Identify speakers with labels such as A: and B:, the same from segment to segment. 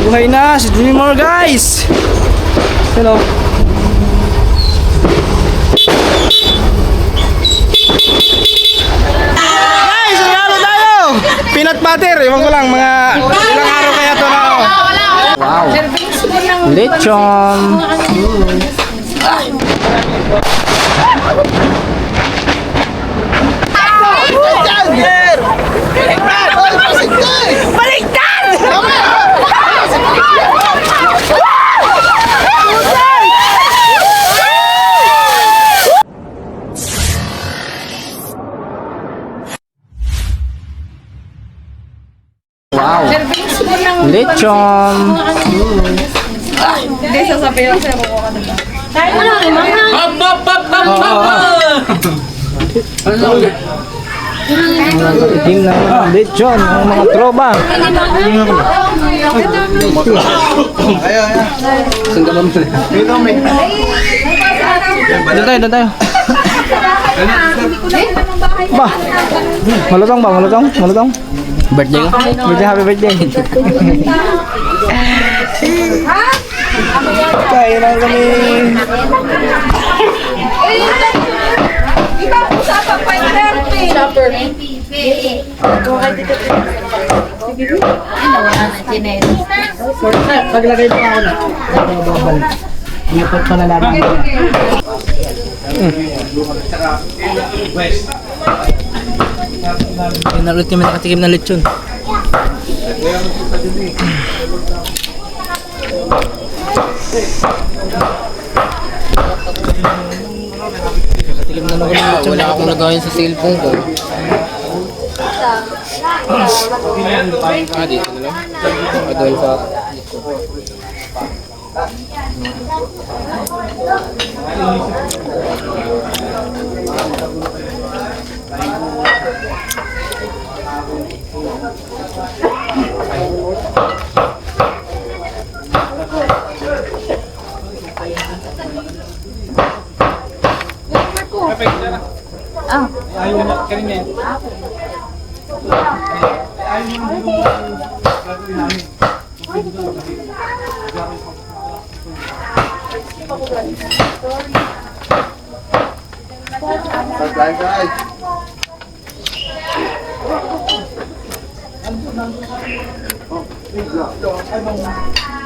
A: Buhay na si Dreamer, guys. Hello. Guys, nanalo tayo. Peanut butter. Ewan ko lang, mga ilang araw kaya to na. Wow. Lechon. Baliktad! Wow. Lechon.
B: Hindi, sasabihin lang sa'yo kung ano ba.
C: Wala kay mama.
A: Itim na mga lechon, ang mga tropa. Doon tayo. Ba, malutong ba? Malutong? Birthday ko? Happy birthday. Kain lang kami.
B: Ikaw po sa pag-5:30.
C: Shopper.
A: Paglagay pa ako na. Babalik. Ipot pa na namin. Nalulit kami nakatikim na lechon. Nakatikim na naman ng lechon.
D: Wala akong nagawin sa cellphone ko. Dito na lang. Doon sa...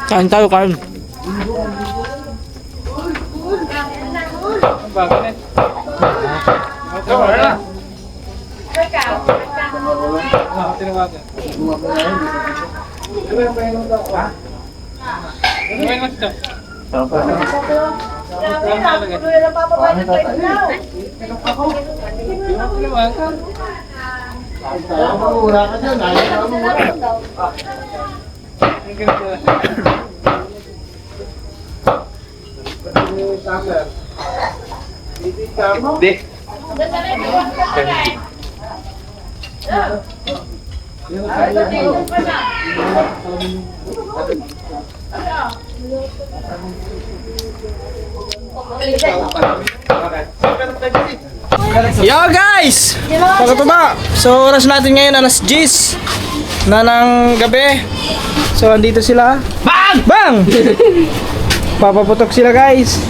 A: Kain tayo, kain. Yo guys! Pagkataba, so oras natin ngayon alas 10 na ng gabi. So andito sila. Bang! Bang! Papaputok sila guys.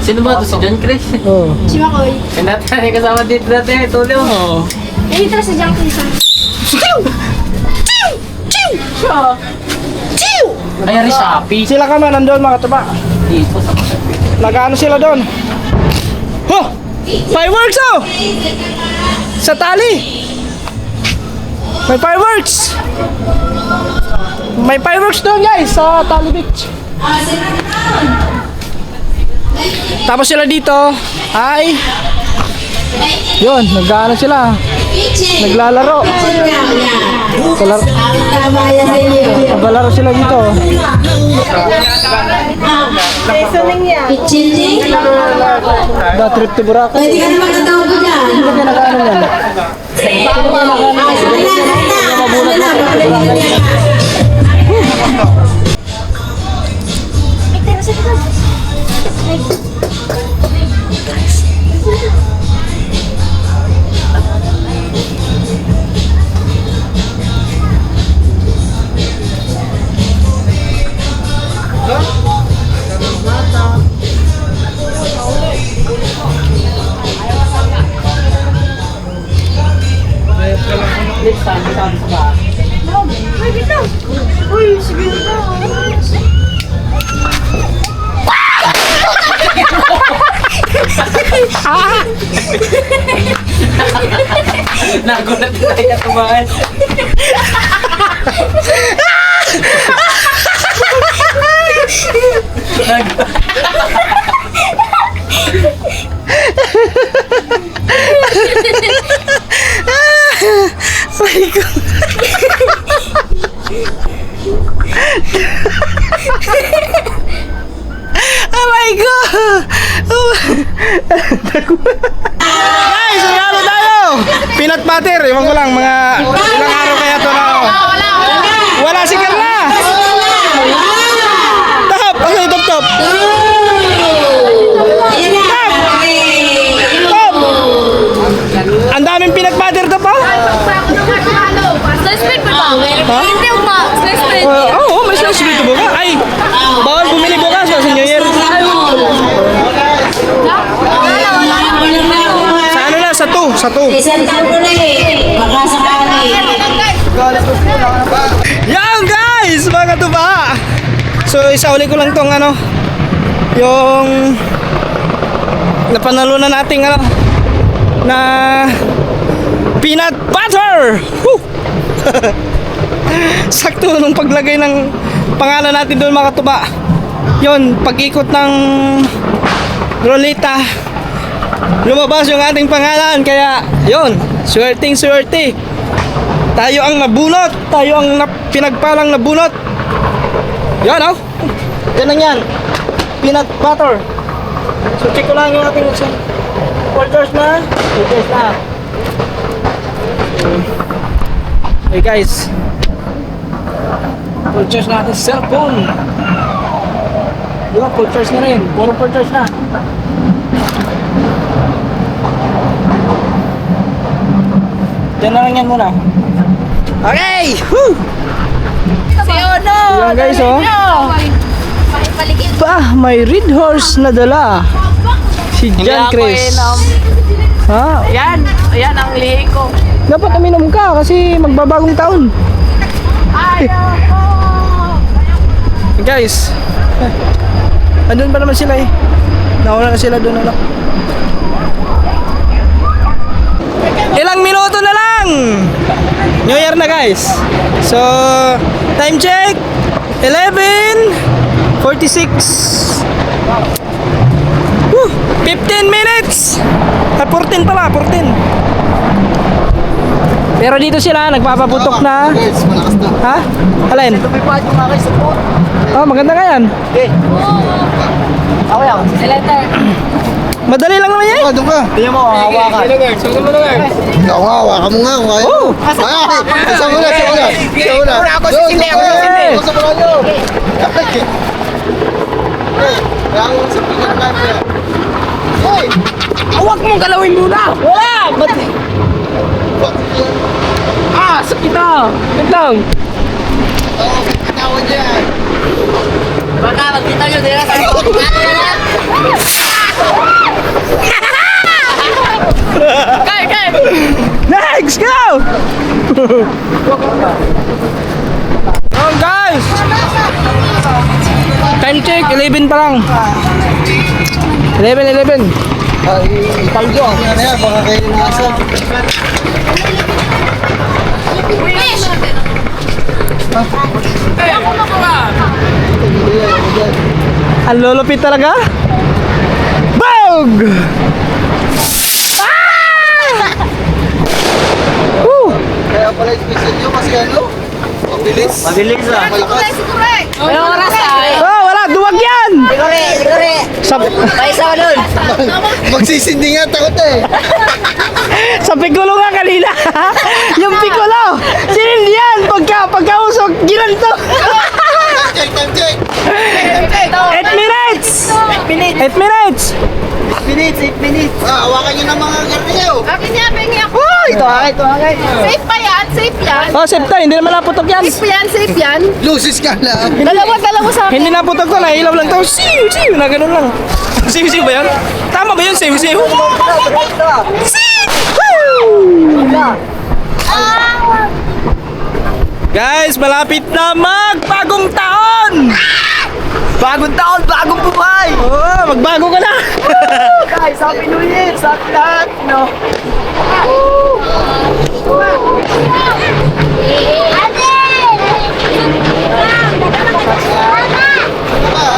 D: Sino ba ito? Si John Chris?
A: Oh.
C: Si Makoy.
D: Kanatan kasama dito natin. Tulong.
A: Oh.
C: Eh, ito si Junk Lisa.
D: Ay, ari Shopee.
A: Sila ka man nandun mga kataba.
D: Dito sa
A: Nag-ano sila doon? Oh! Fireworks oh! Sa tali! May fireworks! May fireworks doon guys sa Tali Beach. Tapos sila dito ay yun, nag-ano sila. Naglalaro. Naglalaro sila dito. The trip to Boracay.
E: Pwede ka naman katawag ko dyan.
A: Sino ka nag-ano yan?
D: Nagulat na tayo katumaan.
A: My God. Oh my God! Guys, ano tayo? Peanut butter. Ewan ko lang, mga ilang araw kaya to na. Wala si Carla. Top! Ano yung top? Top! Top! Ang daming peanut butter to pa?
C: Slice bread ba?
A: Ha?
C: Hindi ma. Slice bread.
A: Oo, may slice bread bukas. Ay, bawal bumili bukas kasi New Year. Sa ano na? Sa 2. Sa 2.
E: Isang taon ko na eh. Baka sakali.
A: Yan guys! Mga katuba! So isauli ko lang tong ano, yung napanalunan nating ano, na peanut butter! Woo! Sakto nung paglagay ng pangalan natin doon mga katuba. Yun, pag-ikot ng rolita, lumabas yung ating pangalan. Kaya yun, swerteng swerte. Tayo ang nabunot. Tayo ang pinagpalang nabunot. Yan oh. Yan lang yan. Peanut butter. So check ko lang yung ating orders na. Orders na. Okay guys. Purchase na natin cellphone. Diba, purchase na rin. Puro purchase na. Diyan na lang yan muna. Okay! Woo!
B: Si Ono!
A: Yan guys oh.
B: Paligid.
A: Bah, may red horse na dala. Si John Chris. Ha?
B: Yan ang lihi ko.
A: Dapat uminom ka kasi magbabagong taon.
B: Ayoko!
A: Guys, andun pa naman sila eh. Nauna na sila doon ano. Ilang minuto na lang! New Year na guys. So, time check 11:46. Woo! 15 minutes! 14 pala, 14. Pero dito sila, nagpapaputok na. Ha? Alin? Oh, maganda nga yan. Madali lang naman yan.
F: Doon ka.
A: Tingnan mo, hawakan.
F: Ikaw nga, hawakan mo nga.
A: Oh!
F: Isa muna, isa muna. Isa muna. Ako sisindi, ako
A: sisindi.
F: Sa muna nyo. Kaya ako sa pinakain niya. Hoy!
A: Huwag mong galawin muna! Wala! Ba't? Ah! Sakit na! Wait lang!
F: Oo, katawan niya.
B: Baka magkita nyo din sa
A: Next! Go! Go guys! Time check, 11 pa lang. 11.
F: Ipaldo. Ano yan, baka kayo nasa.
A: Ang lulupit talaga? Bog! Woo!
F: Kaya pala special nyo kasi ano? Mabilis.
D: Mabilis ah.
F: Malakas.
B: May oras ay.
A: Oh, wala! Duwag yan!
B: Siguri. Paisa doon.
F: Magsisindi nga, takot eh.
A: Sa pikulo nga kanina. Yung pikulo. Sinindi yan. Pagkausok, ginanto.
F: Time check.
A: 8 minutes! 8 minutes!
F: 8 minutes. Ah, hawakan nyo ng mga garniyo.
B: Akin niya, pengi ako.
A: Ito akin.
B: Safe pa yan, safe yan.
A: Oh, safe tayo. Hindi naman naputok yan.
B: Safe yan.
F: Lucis ka lang.
B: Dalawa sa akin.
A: Hindi naputok to. Nailaw lang to. Siw. Na ganun lang. Siw ba yan? Tama ba yun? Siw. Siw. Woo! Guys, malapit na magbagong taon!
F: Bagong taon, bagong buhay!
A: Oo, magbago ka na!
F: Guys, Happy New Year sa ating lahat! No?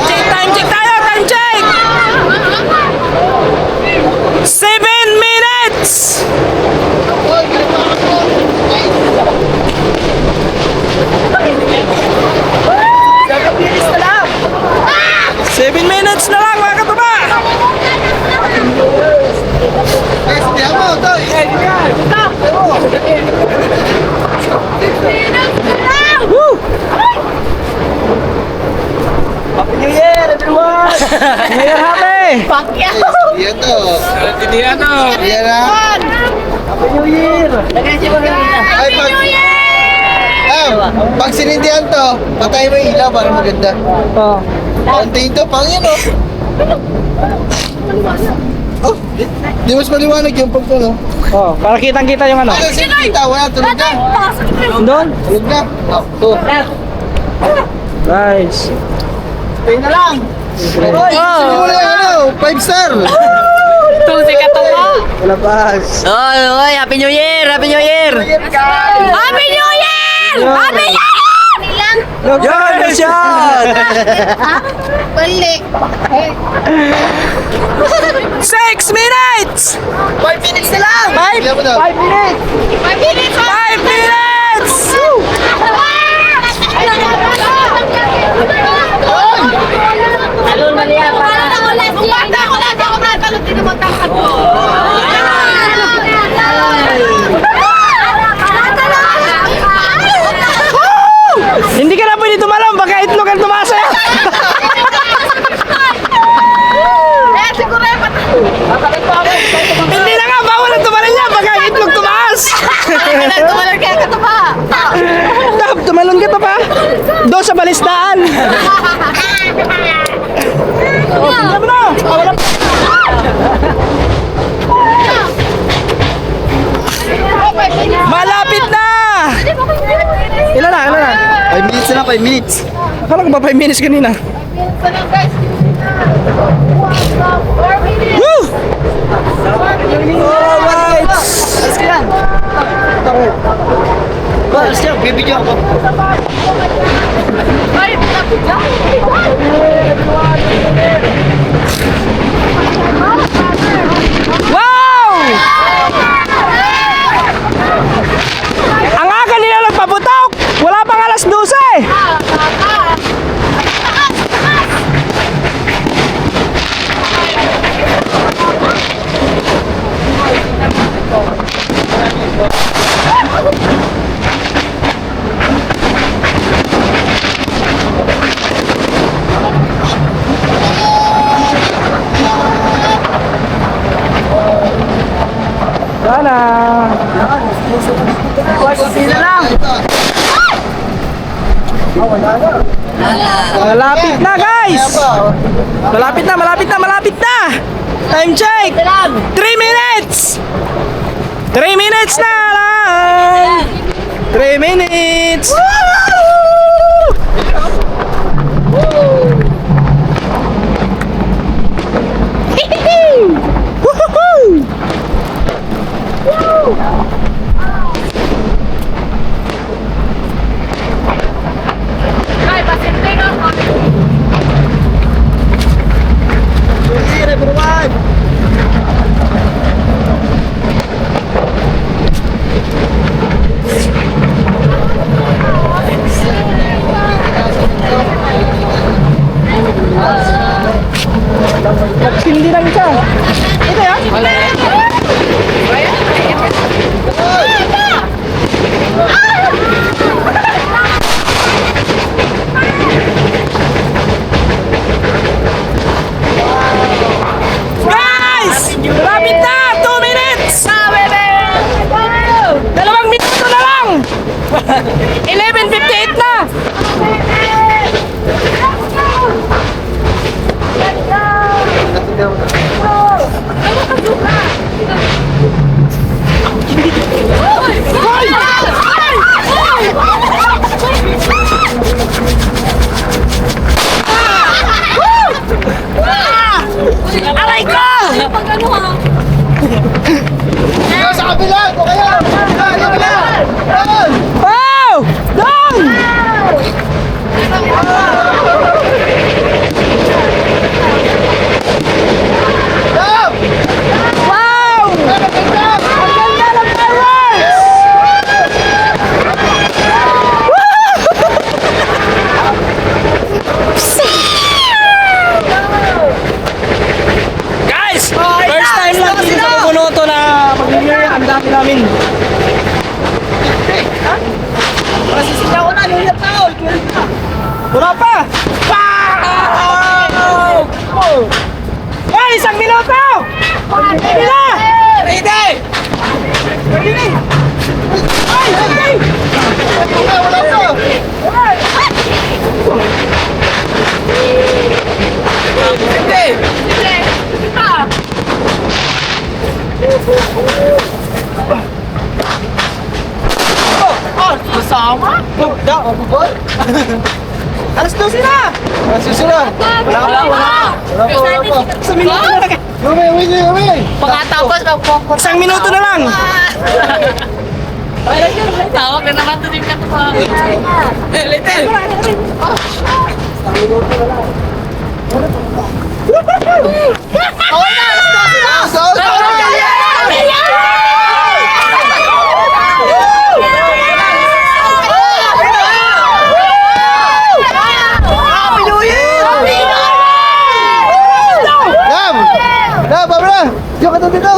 A: Check tayo! Time check! 7 minutes!
F: Bilis na lang!
A: 7 minutes na lang mga katuba!
F: Guys, hindi ako! Ito!
A: Woo!
F: Happy New Year, everyone!
A: Mayor Happy!
F: Yan to!
D: Hindi ano.
F: Yan na! Happy New Year! Ay, pag sinindihan to, patay mo yung ilaw para maganda.
A: Oh.
F: Konti ito, pang yun, oh. Oh, di mas maliwanag yung pag no?
A: Oh, para kitang-kita yung ano.
F: Ano, sinita, wala, tulog na.
A: Doon.
F: Tulog na. Oh, to.
A: Guys.
F: Tayo na lang. Oy,
A: Oh.
F: wala yung ano, 5 star.
C: Tusi ka to mo.
A: Wala pas.
E: Oy, Happy New Year! Happy New Year!
C: Happy New Year! Happy New Year!
A: Yan! Shot!
B: Balik.
A: 6 minutes!
F: 5 minutes na lang.
A: 5
F: Ilan mo daw?
A: minutes!
C: 5 minutes!
A: 5 minutes! Hindi ka na pwede tumalon, baka itlog ang tumasa yan. Hindi na nga, bawal ang tumalon yan, baka itlog tumaas. Dap, tumalon ka pa. Doon sa balistaan. Oh, tingnan mo na. Wala pa. Malapit na! Ilan na?
F: 5 minutes na lang, 5 minutes.
A: Akala ko ba 5 minutes kanina? Woo! Alright!
F: Alas ka yan. Alas ka, bibidyo ako.
A: Wow! Ang aga nila nagpaputok! Wala pang alas 12! Sana!
F: Sila lang.
A: Malapit na guys! Malapit na, malapit na, malapit na! Time check! 3 minutes! 3 minutes na lang! 3 minutes! Woohoo!
F: Here, everyone.
A: Hindi lang isa. Ito yan? Guys! Malapit na! 2 minutes! 2 minuto na lang! 11:58 na!
C: Hoy!
A: Wala pa! Wow! Ay, 1 minuto! Ready na! Ready! Ready na! Ay, ready!
F: Wala pa!
A: Alas 12 na!
F: Susunod!
B: Wala.
F: Wala pa!
A: Sa minuto na lang.
F: Gawin!
B: Pagkatapos, magpopos.
A: 1 minuto na lang.
B: Tawag na naman doon yung katuwa.
F: Dam! Dam, pabra! Diyan ka doon dito!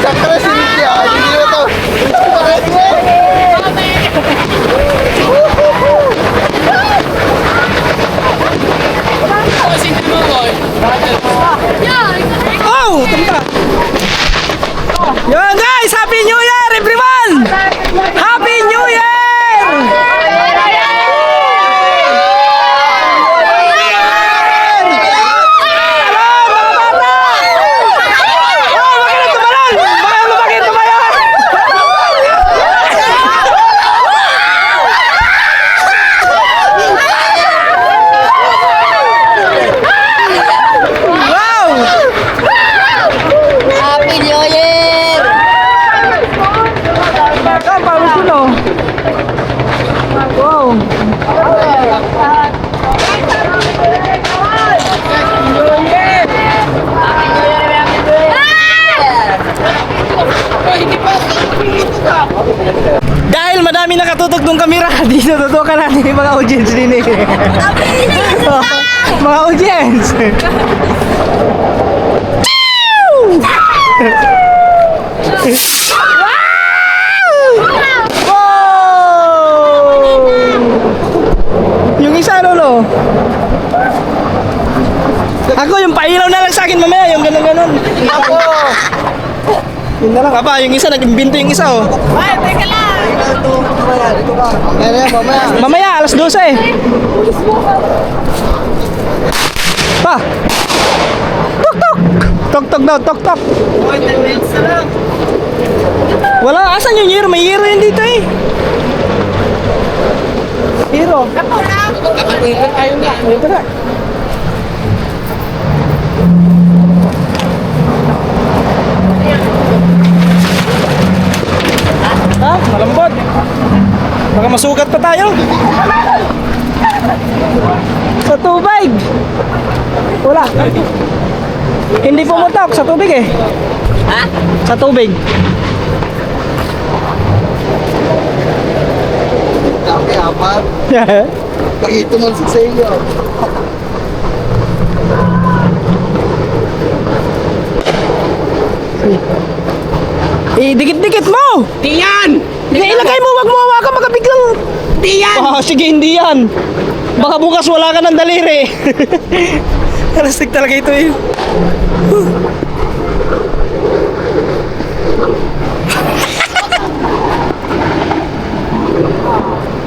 F: Sakra si Lydia! Hindi na to!
A: Oh, tumta. Yan guys, Happy New Year everyone! Happy New Year!
E: Happy New Year!
A: Wow! Dahil madami nakatutok ng kamera, dito tutukan natin yung mga audience din eh. Oh, mga audience! Wow! Yung isa lolo. Ako yung pailaw na lang sa akin mamaya, yung ganun-ganun. Ako. Yun na lang, apa, yung isa nag-imbento yung isa oh.
B: Ay, teka lang.
A: Mamaya, alas 12 eh. Pa! Tok tok! Tok tok daw, tok tok! Wala, asan yung hero? May hero yun dito eh. Hero. Ito na. Ha? Malambot. Baka masugat pa tayo. Sa tubig. Wala. Hindi pumutok sa tubig eh.
E: Ha?
A: Sa tubig.
F: Dami apat. Pakito mo sa iyo.
A: Dikit-dikit mo!
D: Di yan!
A: Ilagay mo, wag mo hawakan, baka biglang...
D: Di yan!
A: Sige, hindi yan. Baka bukas wala ka ng daliri. Elastic talaga ito eh.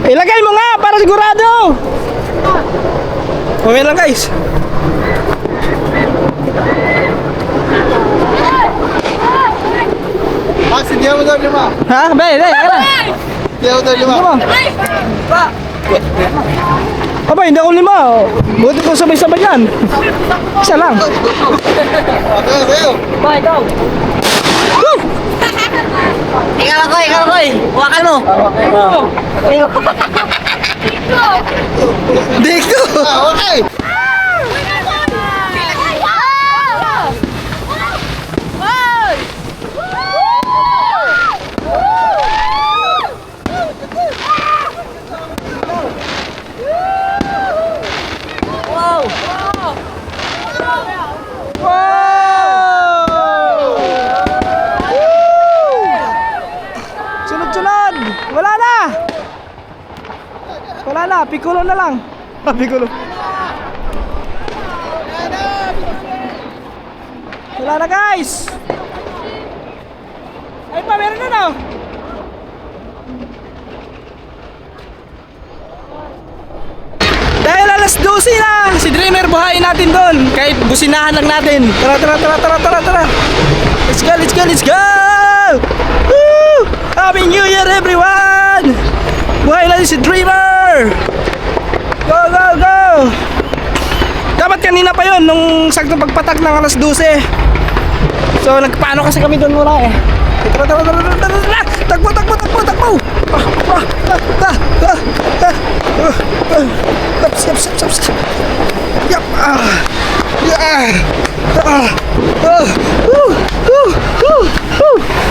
A: Ilagay mo nga para sigurado. Okay lang guys.
F: Max, hindi mo daw lima.
A: Ha? Be, ayun.
F: Hindi mo daw lima.
A: Aba, hindi ako lima. Buti ko sabay-sabay yan. Isa lang.
F: Okay.
E: Ikaw ako. Huwakan mo.
F: Dito! Okay!
A: Sunod-sunod! Wala na! Wala na, pikulo na lang. Pikulo. Wala na guys! Ay pa, meron na no? Dahil alas 12 na, si Dreamer buhayin natin doon. Kahit businahan lang natin. Tara. Let's go! Woo! Happy New Year everyone! Buhayin natin si Dreamer! Go! Dapat kanina pa yon nung saktong pagpatak ng alas 12. So nagpaano kasi kami doon muna eh. Tara! Takbo! Stop! Yup!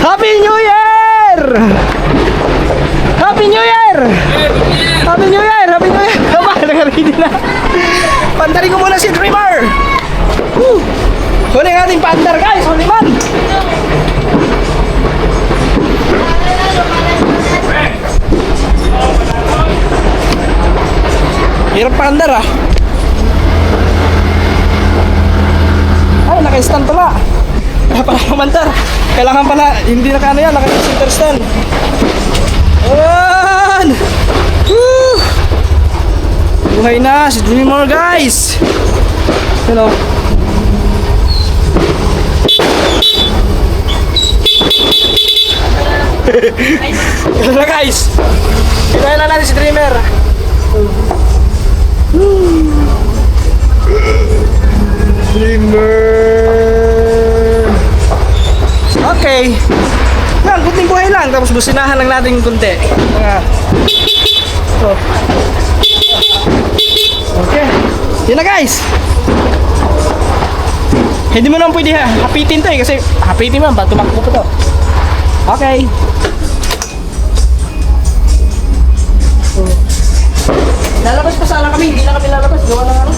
A: Happy New Year! Happy New Year! Aba, nag-ready na. Pandarin ko muna si Dreamer. Huli ang ating pandar guys, huli man. Hirap pandar ah. Ay, naka-stand pala. Kaya pala kumandar. Kailangan pala, hindi naka-ano yan, naka-center stand. Ayan! Woo! Buhay na si Dreamer guys. Hello. Hello na guys. Kaya na natin si Dreamer. Okay. Yan, kunting buhay lang. Tapos businahan lang natin yung kunti. Okay. Yan na guys. Hindi mo naman pwede hapitin to eh. Kasi hapitin mo, ba't tumakbo pa to. Okay. Lalabas pa sana kami. Hindi na kami lalabas. Gawa na ano.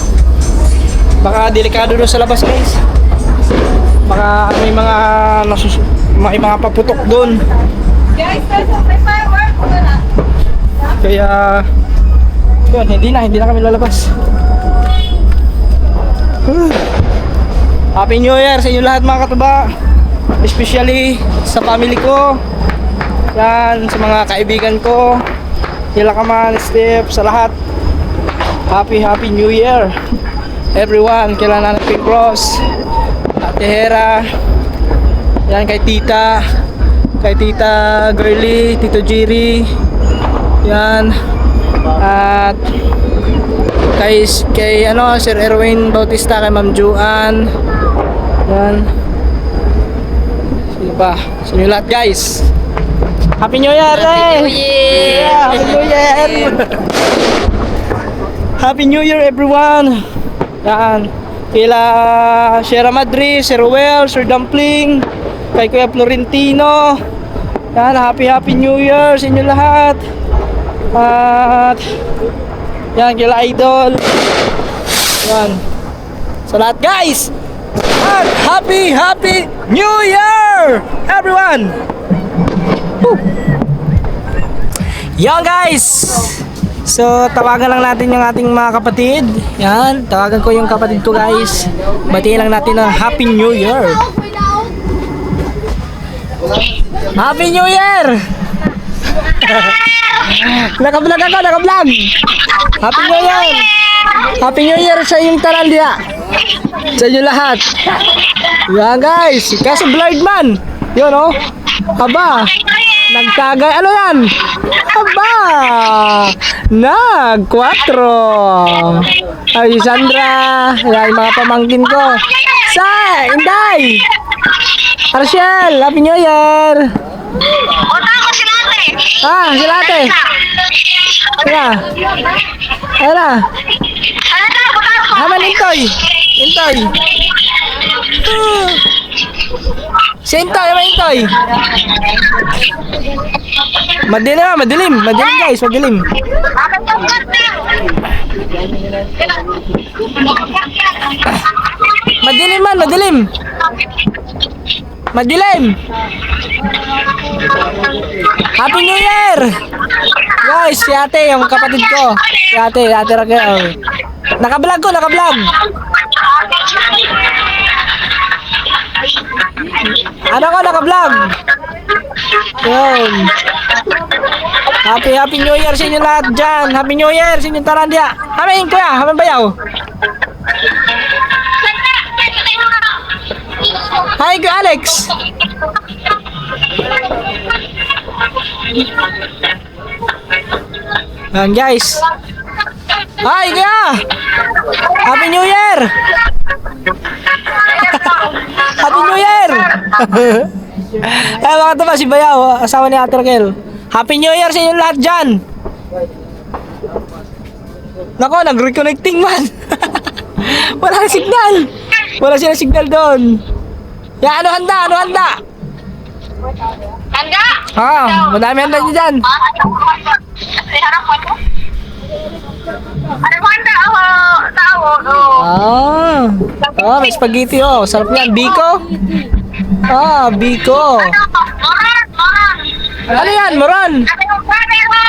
A: Baka delikado doon sa labas guys. Baka may mga paputok doon.
B: Guys, may fireworks na.
A: Kaya yun, hindi na kami lalabas. Happy New Year sa inyo lahat mga katuba. Especially sa family ko. Yan, sa mga kaibigan ko. Hila ka man, Steve, sa lahat. Happy New Year everyone. Kailan na Pink Cross, Ate Hera, yan kay Tita Girly, Tito Jerry, yan, at kay Sir Erwin Bautista, kay Ma'am Juan, yan. Sino pa? Sa inyo lahat guys. Happy New Year!
E: Happy New Year!
A: Yeah, Happy New Year! Happy New Year everyone! Yan. Kila Sierra Madrid, Sir Ruel, Sir Dumpling, kay Kuya Florentino. Yan, Happy New Year sa inyo lahat. At yan, kila Idol. Yan. Sa lahat guys! At Happy New Year! Year, everyone! Woo! Yan guys! So, tawagan lang natin yung ating mga kapatid. Yan, tawagan ko yung kapatid ko guys. Batiin lang natin ng Happy New Year. Happy New Year! Naka-vlog ako, naka-vlog! Happy New Year! Happy New Year sa inyong tarandia! Sa inyo lahat! Yan guys! Kaso blurred man! Yun oh! Aba! Nagtagay! Ano yan? Aba! Nag-4! Ay, Sandra! Yan, mga pamangkin ko! Sa! Inday! Arshel! Happy New Year!
C: Punta ko si Late.
A: Ah, si Late! Kaya! Ayun na!
C: Ano na, punta ko.
A: Haman, Intoy! Intoy! Si Intoy! Haman, Intoy! Madilim ah, madilim! Madilim guys, madilim! Madilim man, madilim! Madilim! Happy New Year! Guys, si ate, yung kapatid ko. Si ate Raquel. Naka-vlog ko, naka-vlog. Ano ko, naka-vlog. Yun. Happy New Year sa inyo lahat dyan. Happy New Year sa inyong tarandia. Hamin kuya, hamin bayaw. Hi, Kuya Alex. Yan guys. Hi, Kuya. Happy New Year. Happy New Year. Eh, mga ito ba si Bayaw, asawa ni Ate Raquel. Happy New Year sa inyo lahat dyan. Nako, nag-reconnecting man. Wala signal. Wala silang signal doon. Ya, ano handa? Ano handa?
C: Handa?
A: Madami handa nyo dyan.
C: Harap mo ito? Ano ba handa? Tao.
A: May spaghetti oh. Sarap yan. Biko? Biko.
C: Moran.
A: Ano yan? Moran?
C: Ano yung brother mo?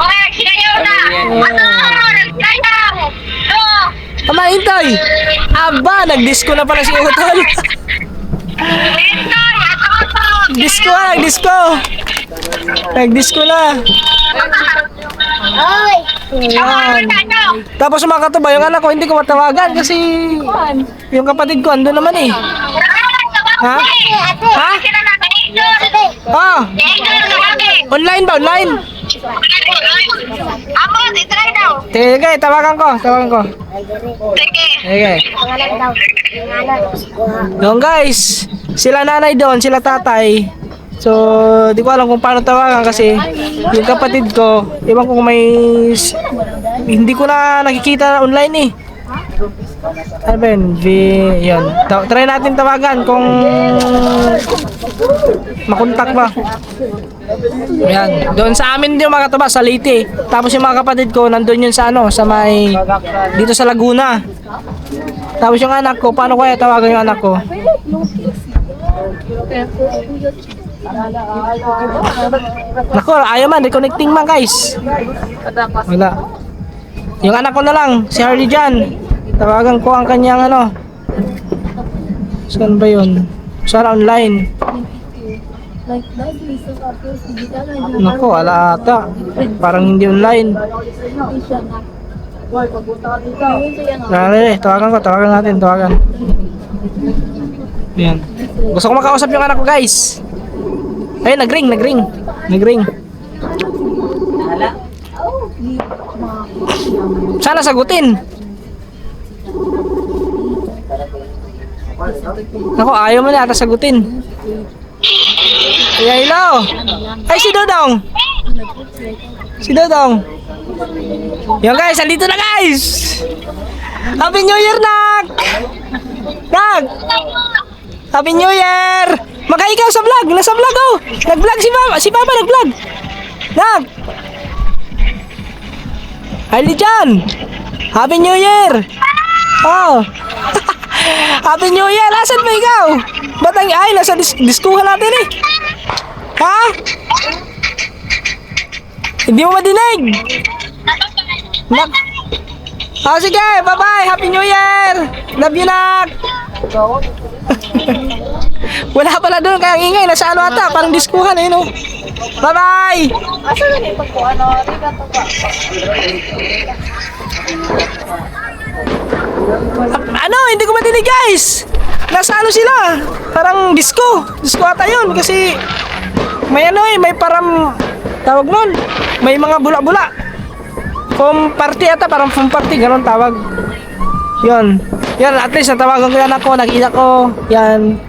C: Okay, sinayaw na. Nagsayaw.
A: Tama, Intoy. Aba, nag-disco na pala si Utol. Disco ah, nag-disco. Nag-disco na. Ayan. Tapos mga katuba, yung anak ko hindi ko matawagan kasi yung kapatid ko andun naman eh. Ha? Online ba? Online?
C: Ako, itry daw.
A: Sige, tawagan ko. Sige. Doon guys, sila nanay doon, sila tatay. So, di ko alam kung paano tawagan kasi yung kapatid ko, iwan ko kung may hindi ko na nakikita online eh. Ano ba yun? Yun. Try natin tawagan kung makontak ba. Yan. Doon sa amin yung mga katuba, sa Leyte. Tapos yung mga kapatid ko, nandun yun sa sa may, dito sa Laguna. Tapos yung anak ko, paano kaya tawagan yung anak ko? Nako, ayaw man, reconnecting man guys. Wala. Yung anak ko na lang, si Harley dyan. Tawagan ko ang kanyang saan ba yun? Sana online. Nako, wala ata. Parang hindi online. Tawagan natin. Yan. Gusto ko makausap yung anak ko guys. Ayun, nag-ring. Sana sagutin. Nako, ayaw mo na ata sagutin. Ay, hello. Ay, si Dodong. Yan guys, andito na guys. Happy New Year, Nak. Happy New Year. Ikaw sa vlog. Nasa vlog oh. Nag-vlog si Papa nag-vlog. Nak. Harley dyan. Happy New Year. Oh. Happy New Year! Asan ba ikaw? Ba't ang ay, nasa diskuhan natin eh? Ha? Hindi mo madinig? Nak. Oh, sige, bye-bye! Happy New Year! Love you, Nak! Wala pala doon, kaya ang ingay. Nasa ano ata, parang diskuhan eh, no? Bye-bye!
B: Asa na yung pagkuano? Rigato ba?
A: Ano? Hindi ko madinig, guys! Nasa ano sila? Parang disco. Disco ata yun kasi may ano eh, may parang tawag nun. May mga bula-bula. Foam party ata, parang foam party, ganun tawag. Yun. Yan, at least natawagan ko yan ako, nakita ko. Yan.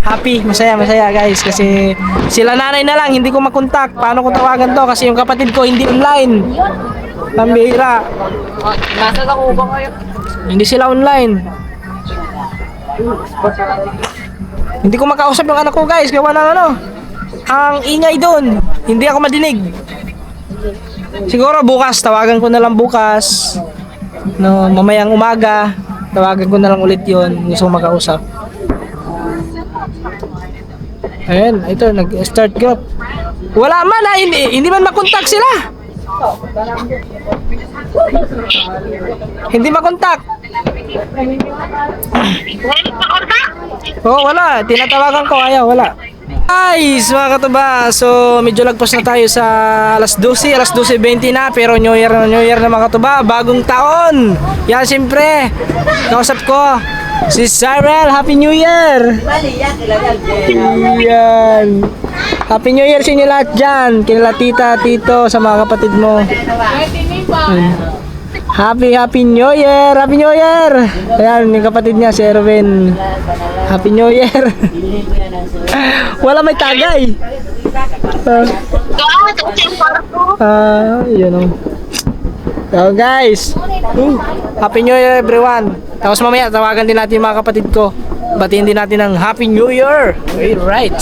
A: Happy, masaya guys kasi sila nanay na lang, hindi ko makontak. Paano ko tawagan to? Kasi yung kapatid ko hindi online. Pambihira.
E: Nasa ako ba kayo?
A: Hindi sila online. Hindi ko makausap yung anak ko guys, gawa ng ano. Ang ingay doon. Hindi ako madinig. Siguro bukas, tawagan ko na lang bukas. No, mamayang umaga, tawagan ko na lang ulit yon. Gusto ko makausap. Ayan, ito, nag-start group. Wala man ha, hindi man makontak sila. Hindi makontak. Oo, wala. Tinatawagan ko, ayaw, wala. Guys, mga katuba, so medyo lagpas na tayo sa alas 12:20 na, pero New Year na mga katuba, bagong taon. Yan, siyempre, kausap ko, si Cyril, Happy New Year! Yan. Happy New Year sa inyo lahat dyan, kinala tita, tito, sa mga kapatid mo. Happy New Year! Happy New Year! Ayan, yung kapatid niya, si Erwin. Happy New Year! Wala may tagay. Yun o. So guys, Happy New Year everyone. Tapos mamaya, tawagan din natin yung mga kapatid ko. Batiin din natin ng Happy New Year. Okay, right.